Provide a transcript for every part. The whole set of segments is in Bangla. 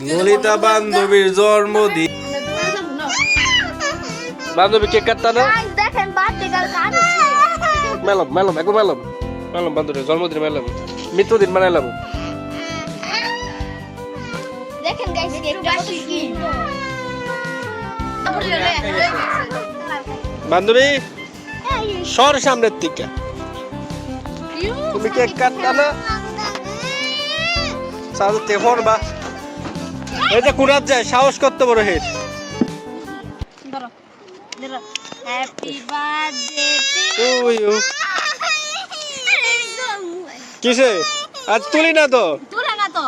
ললিতা বান্ধবীর জন্মদিন। বান্ধবী কেক কাটতা না? দেখেন বার্থডে গার্ল কাট মেলাম মেলাম একবার মেলাম মেলাম বান্ধবীর জন্মদিন মেলাম মৃত্যুদিন মানাইলাম। দেখেন গাইস কেকটা কি বান্ধবী সর সামনের দিকে। তুমি কেক কাটতা না? সাথে তেফর বা এই যে কুড়াত যায় সাহস করতে বড় হেড। ধরো ধরো হ্যাপি বার্থডে টু ইউ। কিসে আজ তুলি না তো? তুলে না তো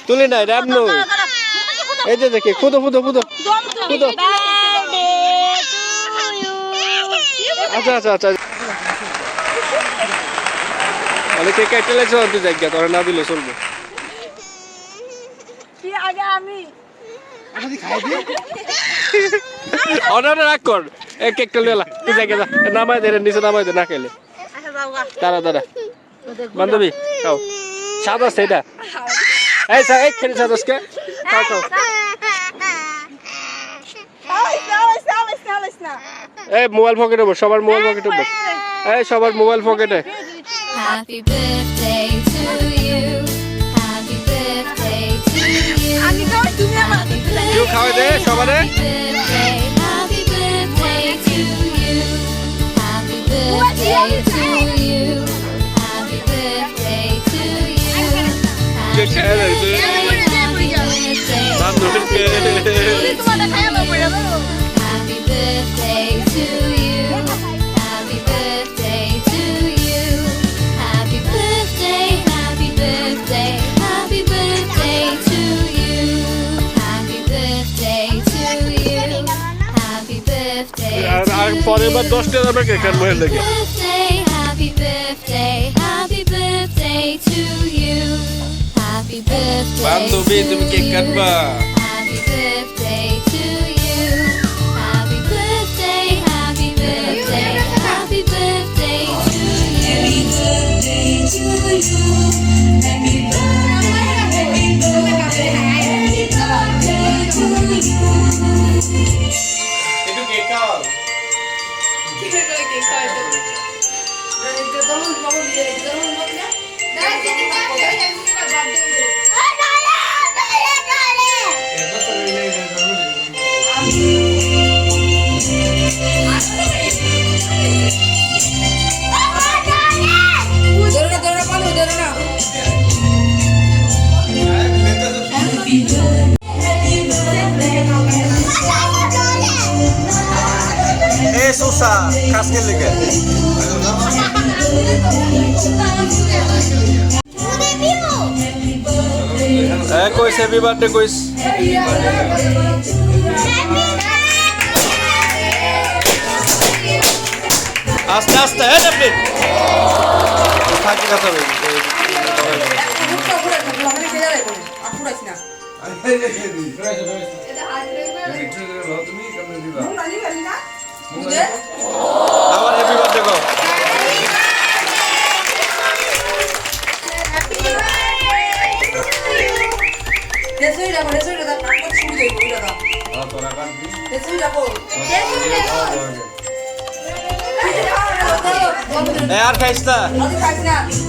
তুলি নাই রাম নই। এই যে দেখি খুদো খুদো খুদো খুদো। আচ্ছা আচ্ছা আচ্ছা তাহলে কেক কেটে লেছো তুই জায়গা তোরা না দিলে চলবে। কি আগে আমি অর্ডার রাখ কর এক কেকটা লেলা তুই জায়গা যা নামাই দে নিচে নামাই দে না খেলে। দাঁড়া দাঁড়া বান্ধবী খাও সাদা সেটা এই স্যার এক খেলে সাদসকে খাও খাও। এই মোবাইল পকেটে বস সবার মোবাইল পকেটে বস এই সবার মোবাইল পকেটে। Happy birthday to you. Happy birthday to you. কেউ খাওয়াই দে সবারে। Happy birthday to you. Happy birthday to you. Happy birthday to you. যে খেয়ে রয়েছে বান্ধবীকে। Happy birthday to you. Happy birthday to you. Happy birthday, happy birthday, happy birthday to you. Happy birthday to you. Happy birthday. আর পরের বার 10টা যাবে কেক আর মহিলা লাগে। Birthday, happy birthday, happy birthday to you. Happy birthday. বান্ধবী তুমি cake কাটবা? Happy birthday to you. Happy birthday, happy birthday, happy birthday to you. Happy birthday to you. Happy birthday, happy birthday, happy birthday to you. একটু কেক খাও। এ সুসা খাসকে লেগে কইস হ্যাপি বার্থডে কইস। আস্তে আস্তে হ্যাঁ আপনি থাকি কথা বলি। আমার হ্যাপি বার্থডে গো। আর খাইস না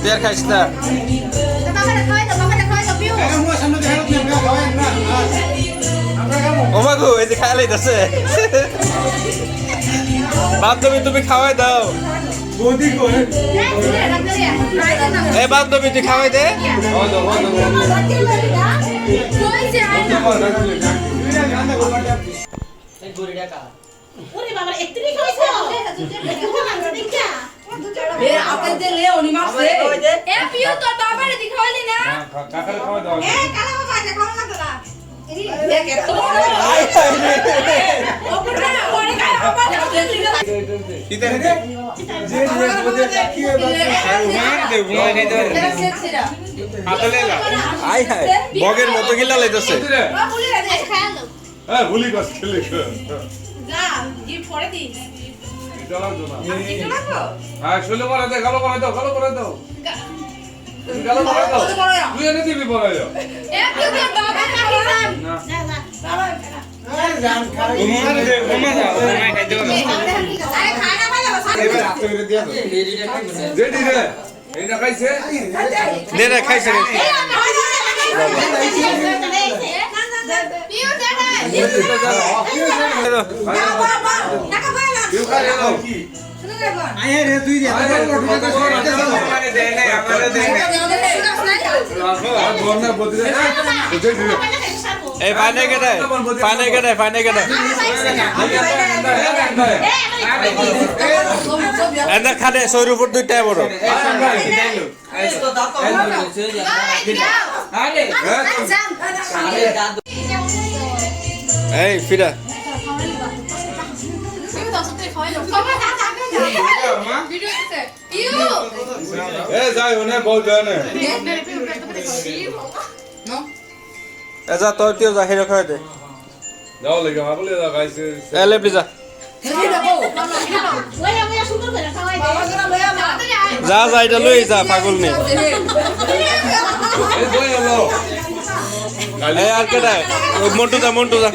তুই আর খাইস না। ও মা গো এই যে খাইলাই আছে বান্ধবী তুমি খাওয়াই দাও। এ বান্ধবী তুই খাওয়াই দে। বগের মতো গিলা লাইতেছে। গেল বড় তুই এনে দিবি বড় দে রে খাইছে রে এই পানি কেটে এনে খানে সৈর উপর দুইটাই বড় এই ফিরা এজা তোর তিও যা হেরে খাই দে এলে প্লিজ যা যা এটা লই যা পাগল নে এই আর কেডা মন্টু যা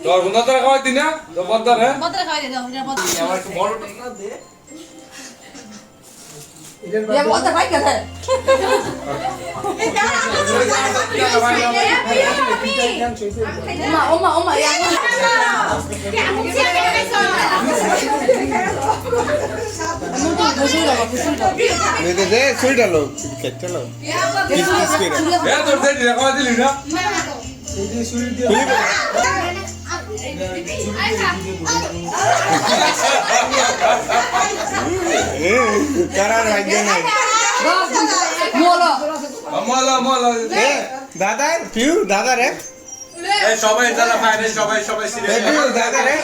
তোর বন্ধা তোরা খাওয়াই দিনা তো বদ্দার হ্যাঁ তোর দেরি খাওয়াই দিলি না দাদা রে সবাই যারা ফাইনাল সবাই সিরিয়াল দাদা রে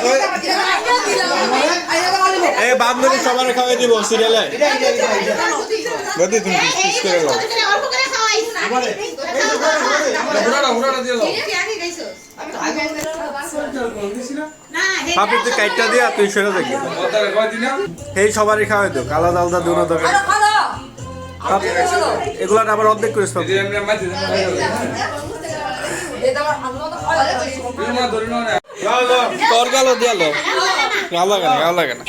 এই বান্ধবী সবার খাওয়াই দিব সিরিয়ালে বদি তুমি কিস করে দাও হুড়াটা দিয়ে দাও পাপি তুই কাইটটা দিয়া তুই সরে দেখি বদ্দার খাওয়াই দিনা এই সবারই খাওয়াই দিও কালা দালদা দুনো দোকান এগুলা আবার অর্ধেক করিস পাবি এই আমরা মাঝে ধরে না তোর গালো দিয়ালো গাও লাগে না